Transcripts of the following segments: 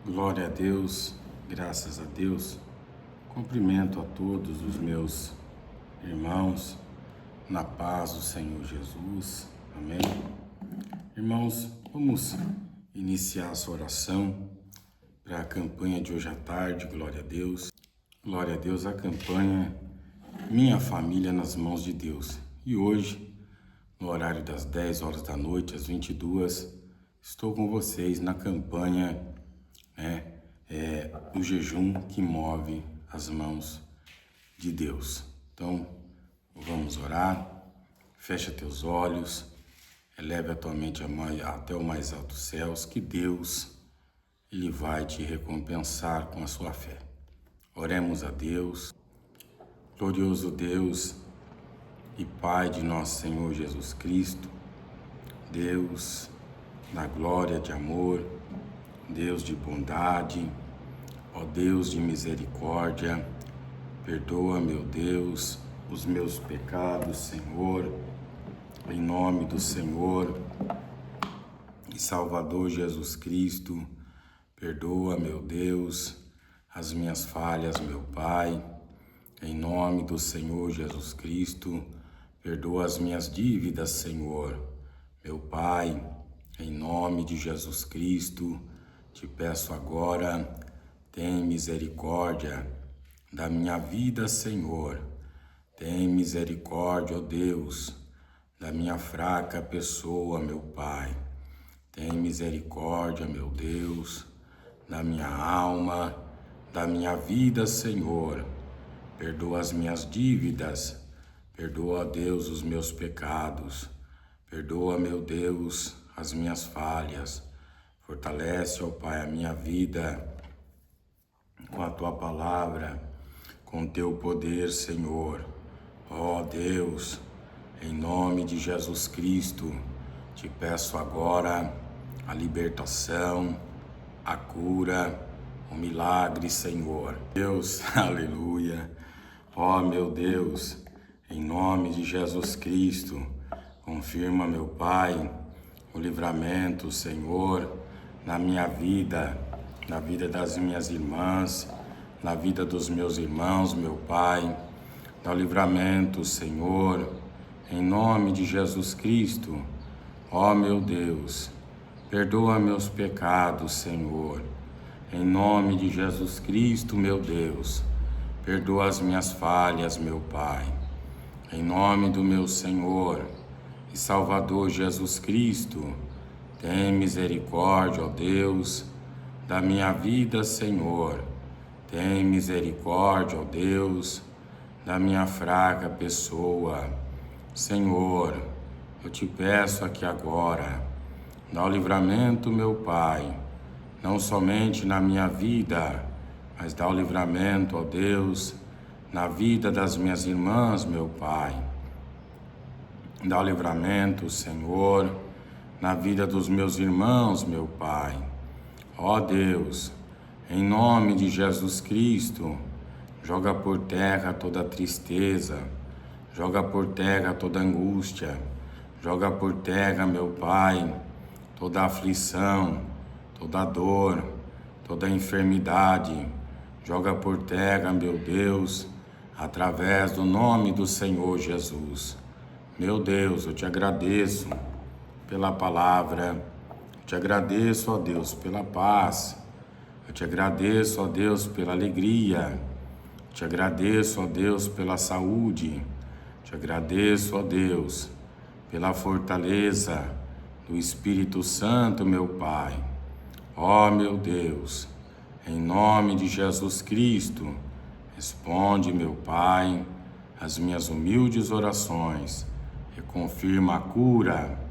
Glória a Deus, graças a Deus. Cumprimento a todos os meus irmãos na paz do Senhor Jesus. Amém. Irmãos, vamos iniciar essa oração para a campanha de hoje à tarde. Glória a Deus. Glória a Deus, a campanha Minha Família nas Mãos de Deus. E hoje, no horário das 10 horas da noite, às 22, estou com vocês na campanha do jejum que move as mãos de Deus. Então, vamos orar. Fecha teus olhos, eleve a tua mente até o mais alto dos céus, que Deus, Ele vai te recompensar com a sua fé. Oremos a Deus. Glorioso Deus e Pai de nosso Senhor Jesus Cristo, Deus da glória, de amor, Deus de bondade, ó Deus de misericórdia, perdoa, meu Deus, os meus pecados, Senhor, em nome do Senhor e Salvador Jesus Cristo. Perdoa, meu Deus, as minhas falhas, meu Pai, em nome do Senhor Jesus Cristo. Perdoa as minhas dívidas, Senhor, meu Pai, em nome de Jesus Cristo. Te peço agora, tem misericórdia da minha vida, Senhor. Tem misericórdia, ó Deus, da minha fraca pessoa, meu Pai. Tem misericórdia, meu Deus, da minha alma, da minha vida, Senhor. Perdoa as minhas dívidas. Perdoa, ó Deus, os meus pecados. Perdoa, meu Deus, as minhas falhas. Fortalece, ó Pai, a minha vida com a Tua palavra, com o Teu poder, Senhor. Ó Deus, em nome de Jesus Cristo, te peço agora a libertação, a cura, o milagre, Senhor. Deus, aleluia. Ó meu Deus, em nome de Jesus Cristo, confirma, meu Pai, o livramento, Senhor, na minha vida, na vida das minhas irmãs, na vida dos meus irmãos, meu Pai. Dá o livramento, Senhor, em nome de Jesus Cristo. Ó meu Deus, perdoa meus pecados, Senhor, em nome de Jesus Cristo, meu Deus. Perdoa as minhas falhas, meu Pai, em nome do meu Senhor e Salvador Jesus Cristo. Tem misericórdia, ó Deus, da minha vida, Senhor. Tem misericórdia, ó Deus, da minha fraca pessoa. Senhor, eu te peço aqui agora, dá o livramento, meu Pai, não somente na minha vida, mas dá o livramento, ó Deus, na vida das minhas irmãs, meu Pai. Dá o livramento, Senhor, na vida dos meus irmãos, meu Pai. Ó Deus, em nome de Jesus Cristo, joga por terra toda tristeza, joga por terra toda angústia, joga por terra, meu Pai, toda aflição, toda dor, toda enfermidade, joga por terra, meu Deus, através do nome do Senhor Jesus. Meu Deus, eu te agradeço pela palavra, te agradeço, ó Deus, pela paz, eu te agradeço, ó Deus, pela alegria, te agradeço, ó Deus, pela saúde, te agradeço, ó Deus, pela fortaleza do Espírito Santo, meu Pai. Ó meu Deus, em nome de Jesus Cristo, responde, meu Pai, as minhas humildes orações e confirma a cura,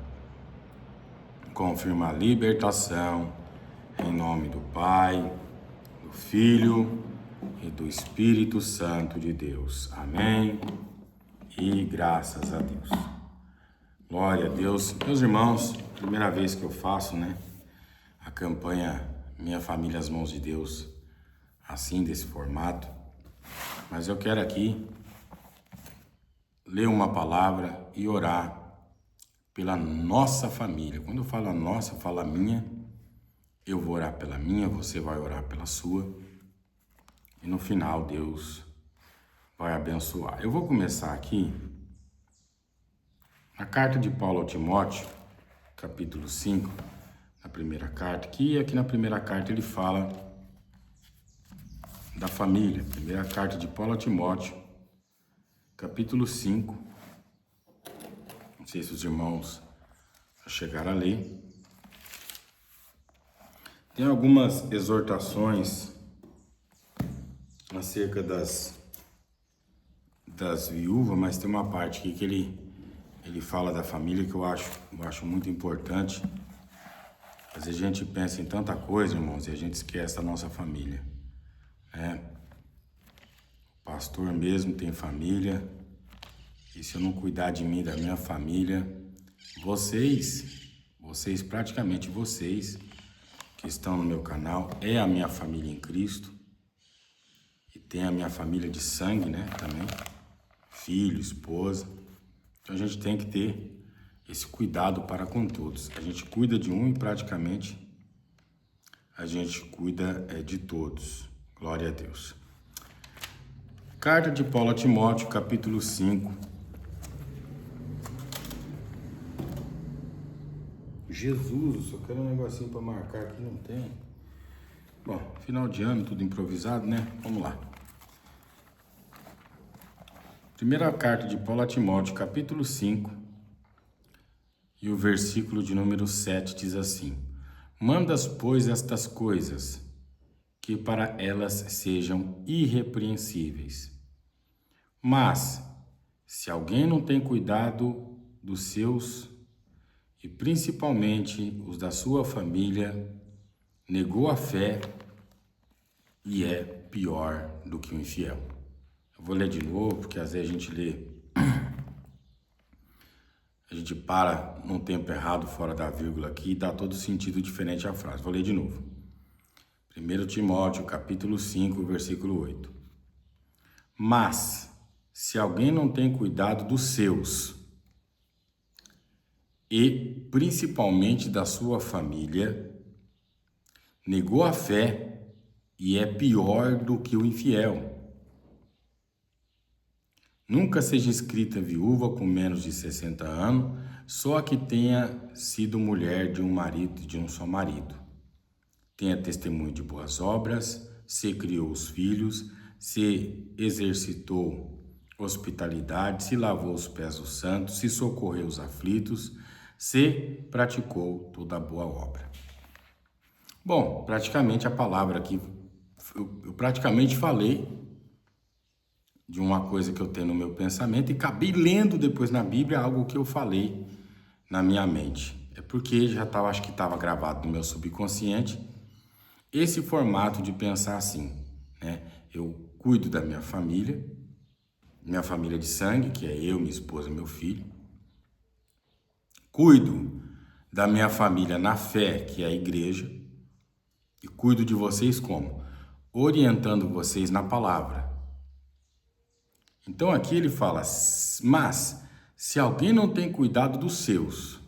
confirma a libertação, em nome do Pai, do Filho e do Espírito Santo de Deus. Amém e graças a Deus. Glória a Deus. Meus irmãos, primeira vez que eu faço, a campanha Minha Família às Mãos de Deus, assim, desse formato. Mas eu quero aqui ler uma palavra e orar pela nossa família. Quando eu falo a nossa, eu falo a minha Eu vou orar pela minha, você vai orar pela sua. E no final Deus vai abençoar. Eu vou começar aqui na carta de Paulo ao Timóteo, capítulo 5, na primeira carta, que aqui na primeira carta ele fala da família. Primeira carta de Paulo a Timóteo, capítulo 5. Não sei se os irmãos já chegaram a ler. Tem algumas exortações acerca das viúvas, mas tem uma parte aqui que ele fala da família que eu acho muito importante. Às vezes a gente pensa em tanta coisa, irmãos, e a gente esquece da nossa família. O pastor mesmo tem família, e se eu não cuidar de mim, da minha família, vocês, praticamente vocês que estão no meu canal, é a minha família em Cristo, e tem a minha família de sangue, né, também, filho, esposa. Então a gente tem que ter esse cuidado para com todos. A gente cuida de um e praticamente a gente cuida de todos. Glória a Deus. Carta de Paulo a Timóteo, capítulo 5. Jesus, eu só quero um negocinho para marcar aqui, não tem. Bom, final de ano, tudo improvisado, né? Vamos lá. Primeira carta de Paulo a Timóteo, capítulo 5, e o versículo de número 7 diz assim: Mandas, pois, estas coisas, que para elas sejam irrepreensíveis. Mas, se alguém não tem cuidado dos seus, e principalmente os da sua família, negou a fé e é pior do que o infiel. Eu vou ler de novo, porque às vezes a gente lê, a gente para num tempo errado, fora da vírgula aqui, e dá todo sentido diferente à frase. Vou ler de novo. 1 Timóteo, capítulo 5, versículo 8. Mas, se alguém não tem cuidado dos seus, e principalmente da sua família, negou a fé e é pior do que o infiel. Nunca seja inscrita viúva com menos de 60 anos, só que tenha sido mulher de um marido, de um só marido. Tenha testemunho de boas obras, se criou os filhos, se exercitou hospitalidade, se lavou os pés dos santos, se socorreu os aflitos, se praticou toda boa obra. Bom, praticamente a palavra aqui, eu praticamente falei de uma coisa que eu tenho no meu pensamento e acabei lendo depois na Bíblia algo que eu falei na minha mente. É porque já estava, acho que estava gravado no meu subconsciente, esse formato de pensar assim, né? Eu cuido da minha família de sangue, que é eu, minha esposa, meu filho. Cuido da minha família na fé, que é a igreja. E cuido de vocês como? Orientando vocês na palavra. Então aqui ele fala, mas se alguém não tem cuidado dos seus,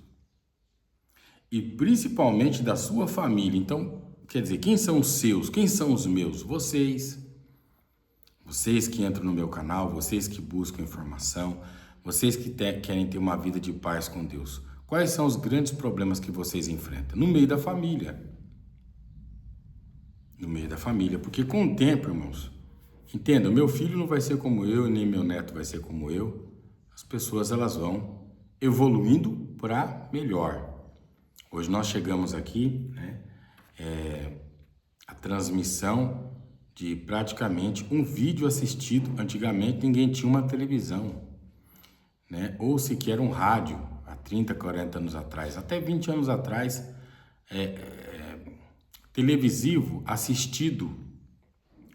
e principalmente da sua família, então, quer dizer, quem são os seus? Quem são os meus? Vocês. Vocês que entram no meu canal, vocês que buscam informação, vocês que querem ter uma vida de paz com Deus. Quais são os grandes problemas que vocês enfrentam? No meio da família. No meio da família, porque com o tempo, irmãos, entenda, meu filho não vai ser como eu, nem meu neto vai ser como eu. As pessoas, elas vão evoluindo para melhor. Hoje nós chegamos aqui, né, a transmissão de praticamente um vídeo assistido. Antigamente ninguém tinha uma televisão, né, ou sequer um rádio, há 30, 40 anos atrás, até 20 anos atrás, televisivo assistido,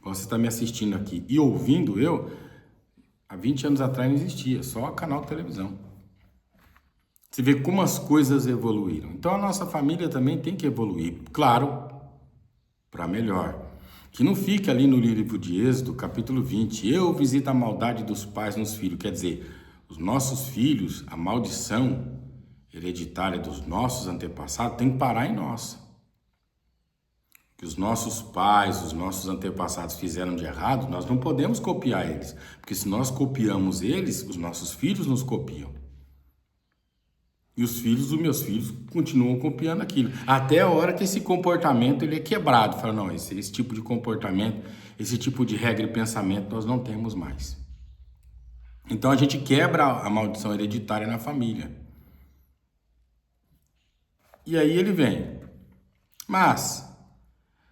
você está me assistindo aqui e ouvindo eu, há 20 anos atrás não existia, só canal de televisão. Você vê como as coisas evoluíram. Então a nossa família também tem que evoluir, claro, para melhor. Que não fique ali no livro de Êxodo, capítulo 20, eu visito a maldade dos pais nos filhos. Quer dizer, os nossos filhos, a maldição hereditária dos nossos antepassados tem que parar em nós. que os nossos pais, os nossos antepassados fizeram de errado, nós não podemos copiar eles. Porque se nós copiamos eles, os nossos filhos nos copiam. E os filhos dos meus filhos continuam copiando aquilo. Até a hora que esse comportamento ele é quebrado. Fala, não, esse tipo de comportamento, esse tipo de regra e pensamento nós não temos mais. Então a gente quebra a maldição hereditária na família. E aí ele vem. Mas,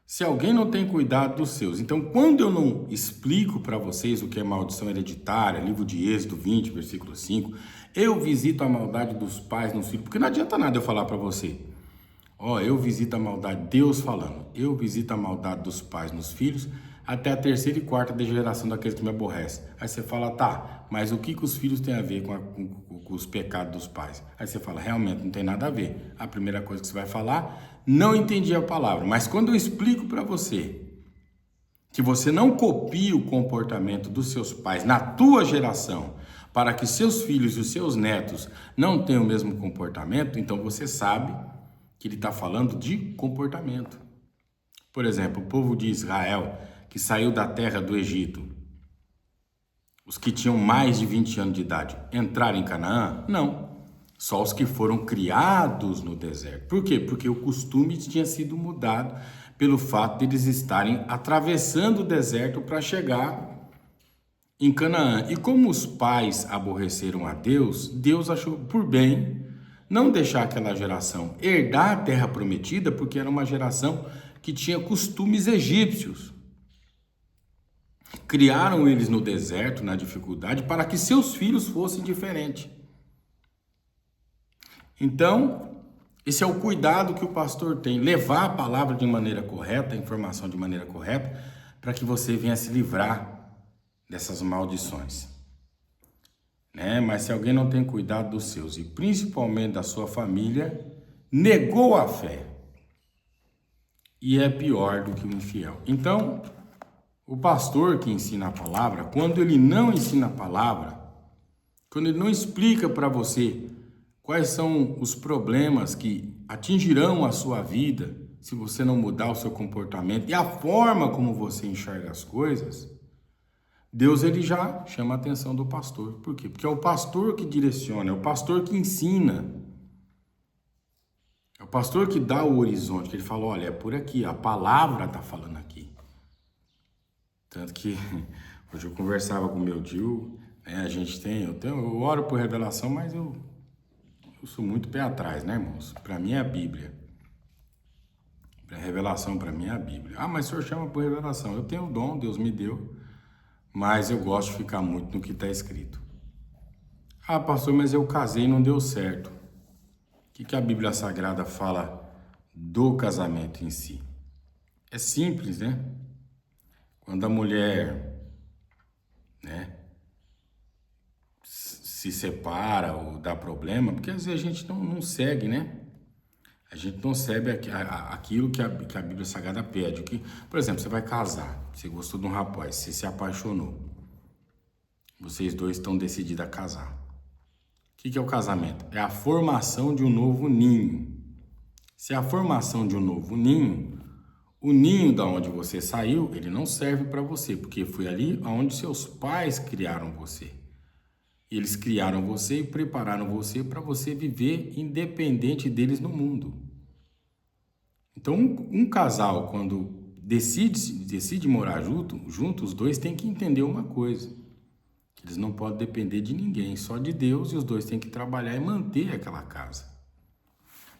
se alguém não tem cuidado dos seus, então quando eu não explico para vocês o que é maldição hereditária, livro de Êxodo 20, versículo 5, eu visito a maldade dos pais nos filhos, porque não adianta nada eu falar para você, eu visito a maldade, Deus falando, eu visito a maldade dos pais nos filhos, até a terceira e quarta geração daqueles que me aborrecem. Aí você fala, tá, mas o que os filhos têm a ver com os pecados dos pais? Aí você fala, realmente não tem nada a ver. A primeira coisa que você vai falar, não entendi a palavra. Mas quando eu explico para você que você não copia o comportamento dos seus pais na tua geração, para que seus filhos e os seus netos não tenham o mesmo comportamento, então você sabe que ele está falando de comportamento. Por exemplo, o povo de Israel, que saiu da terra do Egito, os que tinham mais de 20 anos de idade, entraram em Canaã? Não. Só os que foram criados no deserto. Por quê? Porque o costume tinha sido mudado pelo fato de eles estarem atravessando o deserto para chegar em Canaã. E como os pais aborreceram a Deus, Deus achou por bem não deixar aquela geração herdar a terra prometida, porque era uma geração que tinha costumes egípcios. Criaram eles no deserto, na dificuldade, para que seus filhos fossem diferentes. Então, esse é o cuidado que o pastor tem, levar a palavra de maneira correta, a informação de maneira correta, para que você venha se livrar dessas maldições. Mas se alguém não tem cuidado dos seus, e principalmente da sua família, negou a fé, e é pior do que o infiel. Então, o pastor que ensina a palavra, quando ele não ensina a palavra, quando ele não explica para você quais são os problemas que atingirão a sua vida se você não mudar o seu comportamento e a forma como você enxerga as coisas, Deus ele já chama a atenção do pastor. Por quê? Porque é o pastor que direciona, é o pastor que ensina. É o pastor que dá o horizonte, que ele fala, olha, é por aqui, a palavra está falando aqui. Tanto que hoje eu conversava com meu tio, eu oro por revelação, mas eu sou muito pé atrás, né, irmãos? Para mim é a Bíblia. A revelação para mim é a Bíblia. Ah, mas o senhor chama por revelação. Eu tenho o dom, Deus me deu, mas eu gosto de ficar muito no que está escrito. Ah, pastor, mas eu casei e não deu certo. O que a Bíblia Sagrada fala do casamento em si? É simples, né? Quando a mulher, se separa ou dá problema, porque às vezes a gente não segue, né? A gente não segue aquilo que a Bíblia Sagrada pede. Por exemplo, você vai casar, você gostou de um rapaz, você se apaixonou. Vocês dois estão decididos a casar. O que é o casamento? É a formação de um novo ninho. Se é a formação de um novo ninho, o ninho da onde você saiu, ele não serve para você, porque foi ali onde seus pais criaram você. Eles criaram você e prepararam você para você viver independente deles no mundo. Então, um casal, quando decide morar junto, os dois têm que entender uma coisa. Eles não podem depender de ninguém, só de Deus, e os dois têm que trabalhar e manter aquela casa.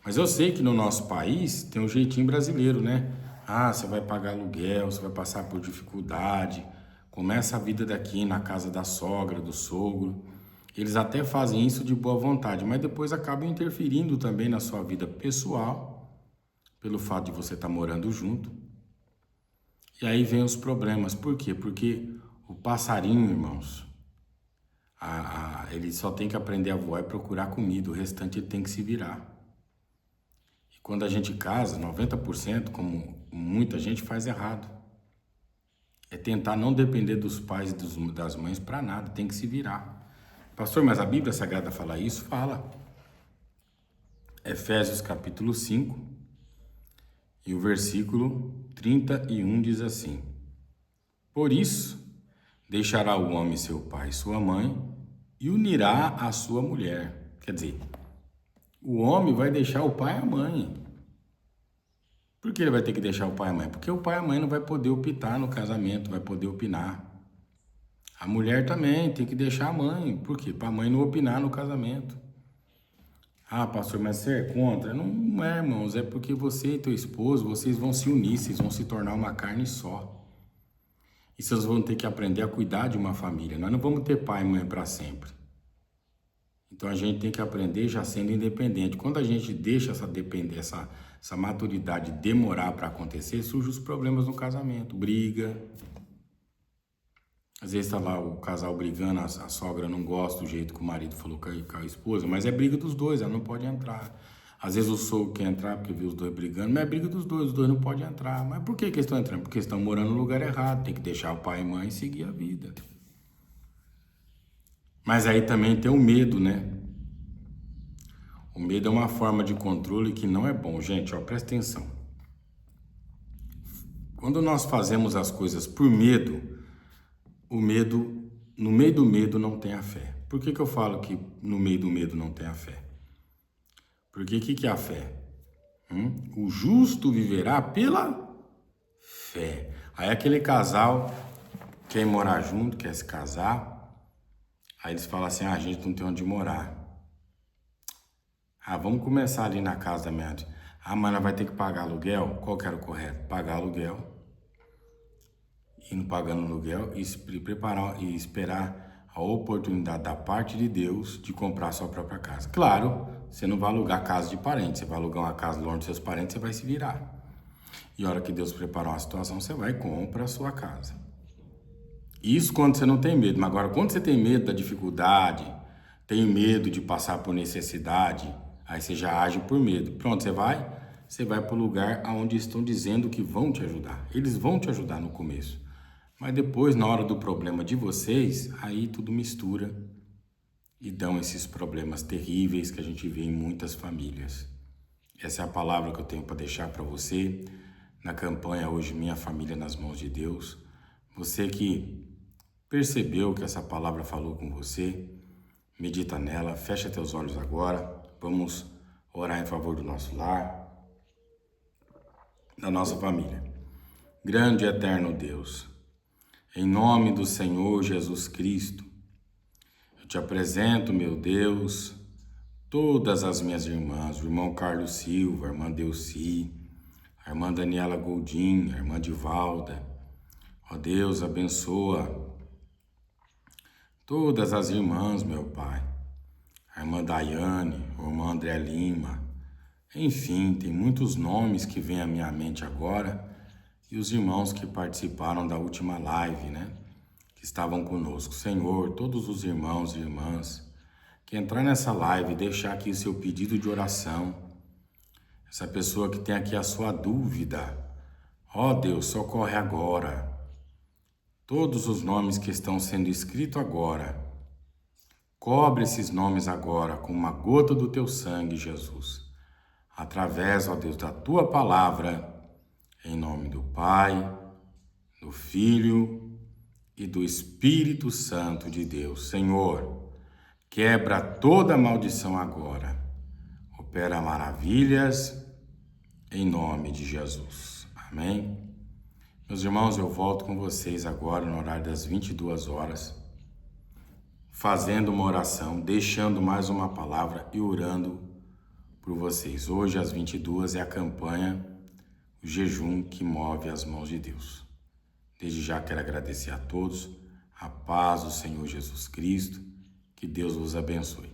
Mas eu sei que no nosso país tem um jeitinho brasileiro, né? Ah, você vai pagar aluguel, você vai passar por dificuldade, começa a vida daqui na casa da sogra, do sogro. Eles até fazem isso de boa vontade, mas depois acabam interferindo também na sua vida pessoal, pelo fato de você estar morando junto. E aí vem os problemas. Por quê? Porque o passarinho, irmãos, ele só tem que aprender a voar e procurar comida, o restante ele tem que se virar. E quando a gente casa, 90%, como muita gente faz errado, é tentar não depender dos pais e das mães para nada, tem que se virar. Pastor, mas a Bíblia Sagrada fala isso? Fala. Efésios capítulo 5 e o versículo 31 diz assim: Por isso, deixará o homem seu pai e sua mãe e unirá a sua mulher. Quer dizer, o homem vai deixar o pai e a mãe. Por que ele vai ter que deixar o pai e a mãe? Porque o pai e a mãe não vai poder optar no casamento, vai poder opinar. A mulher também tem que deixar a mãe. Por quê? Para a mãe não opinar no casamento. Ah, pastor, mas você é contra? Não é, irmãos. É porque você e teu esposo, vocês vão se unir, vocês vão se tornar uma carne só. E vocês vão ter que aprender a cuidar de uma família. Nós não vamos ter pai e mãe para sempre. Então a gente tem que aprender já sendo independente. Quando a gente deixa essa dependência, essa maturidade demorar para acontecer, surgem os problemas no casamento, briga. Às vezes está lá o casal brigando, a sogra não gosta do jeito que o marido falou com a esposa, mas é briga dos dois, ela não pode entrar. Às vezes o sogro quer entrar porque viu os dois brigando, mas é briga dos dois não podem entrar. Mas por que eles estão entrando? Porque estão morando no lugar errado, tem que deixar o pai e mãe e seguir a vida. Mas aí também tem o medo, né? O medo é uma forma de controle que não é bom. Gente, ó, presta atenção. Quando nós fazemos as coisas por medo, o medo, no meio do medo não tem a fé. Por que eu falo que no meio do medo não tem a fé? Porque o que é a fé? O justo viverá pela fé. Aí aquele casal quer morar junto, quer se casar, aí eles falam assim, a gente não tem onde morar. Vamos começar ali na casa da minha... mas ela vai ter que pagar aluguel? Qual que era o correto? Pagar aluguel. Indo pagando aluguel e preparar e esperar a oportunidade da parte de Deus de comprar a sua própria casa. Claro, você não vai alugar casa de parente, você vai alugar uma casa longe dos seus parentes, você vai se virar. E a hora que Deus preparar uma situação, você vai e compra a sua casa. Isso quando você não tem medo, mas agora quando você tem medo da dificuldade, tem medo de passar por necessidade, aí você já age por medo. Pronto, você vai para o lugar onde estão dizendo que vão te ajudar. Eles vão te ajudar no começo. Mas depois, na hora do problema de vocês, aí tudo mistura e dão esses problemas terríveis que a gente vê em muitas famílias. Essa é a palavra que eu tenho para deixar para você na campanha hoje, Minha Família nas Mãos de Deus. Você que percebeu que essa palavra falou com você, medita nela, fecha teus olhos agora. Vamos orar em favor do nosso lar, da nossa família. Grande e eterno Deus, em nome do Senhor Jesus Cristo, eu te apresento, meu Deus, todas as minhas irmãs, o irmão Carlos Silva, a irmã Delci, a irmã Daniela Goldin, a irmã Divalda. Ó Deus, abençoa todas as irmãs, meu Pai. A irmã Daiane, o irmão André Lima. Enfim, tem muitos nomes que vêm à minha mente agora. E os irmãos que participaram da última live, né? Que estavam conosco. Senhor, todos os irmãos e irmãs que entrar nessa live e deixar aqui o seu pedido de oração. Essa pessoa que tem aqui a sua dúvida. Ó Deus, socorre agora. Todos os nomes que estão sendo escritos agora. Cobre esses nomes agora com uma gota do teu sangue, Jesus. Através, ó Deus, da tua palavra. Em nome do Pai, do Filho e do Espírito Santo de Deus. Senhor, quebra toda maldição agora. Opera maravilhas em nome de Jesus. Amém? Meus irmãos, eu volto com vocês agora no horário das 22 horas, fazendo uma oração, deixando mais uma palavra e orando por vocês. Hoje, às 22, é a campanha O Jejum que Move as Mãos de Deus. Desde já quero agradecer a todos, a paz do Senhor Jesus Cristo, que Deus vos abençoe.